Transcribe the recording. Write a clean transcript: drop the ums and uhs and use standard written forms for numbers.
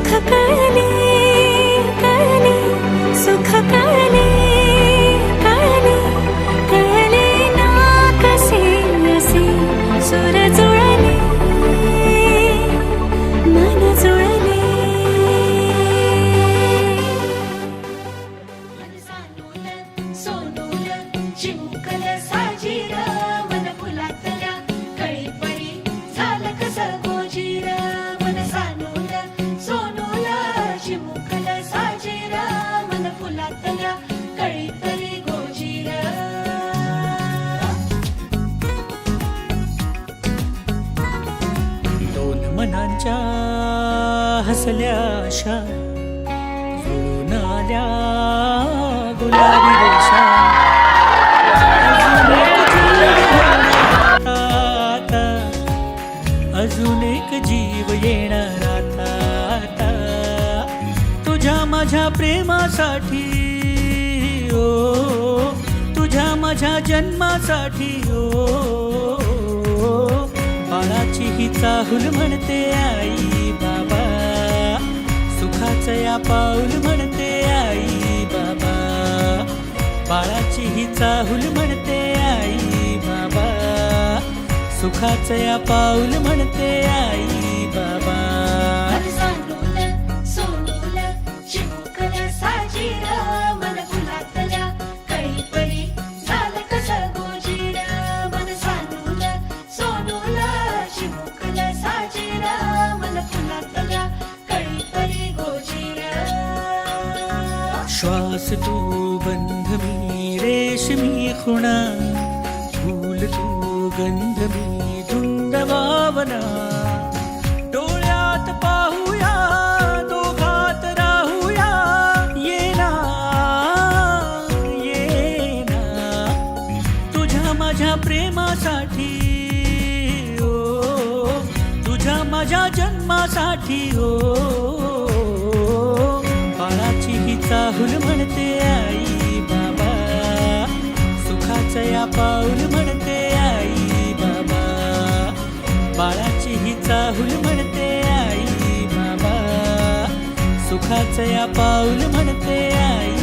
सुख कळले कळले सुख कळले कळले कळले ना कसे असे सुर जुळले मन जुळले सोनूल चिमुकल साजीर मन फुलातल्या कळीपरी झालं कसं गोजीर मन सानूल सोनूल चिमुकल साजीर मन फुलातल्या कळीपरी गोजीर दोन मनांच्या हसल्या आशा जुळून आल्या गुलाबी रेषा अजून एक जीव येणार आता तुझ्या माझ्या प्रेमासाठी ओ तुझ्या माझ्या जन्मासाठी ओ बाळाची ही चाहूल म्हणते आई बाबा सुखाचं या पाऊल म्हणते आई बाबा बाळाची ही चाहूल म्हणते आई बाबा सुखाचं या पाऊल म्हणते आई बाबा मन सानूल सोनूल चिमुकल साजीर मन फुलातल्या कळीपरी झालं कसं गोजीर मन सानूल सोनूल चिमुकल साजीर मन फुलातल्या कळीपरी गोजीर श्वास तू गंध मी रेशमी खुणा फूल तू गंध मी धुंद भावना डोळ्यात पाहूया दोघात राहूया येना येना तुझ्या माझ्या प्रेमासाठी ओ तुझ्या माझ्या जन्मासाठी ओ बाळाची ही चाहूल म्हणते आई बाबा सुखाचं या पाऊल म्हणते आई बाबा बाळाची ही चाहूल म्हणते आई बाबा सुखाचं या पाऊल म्हणते आई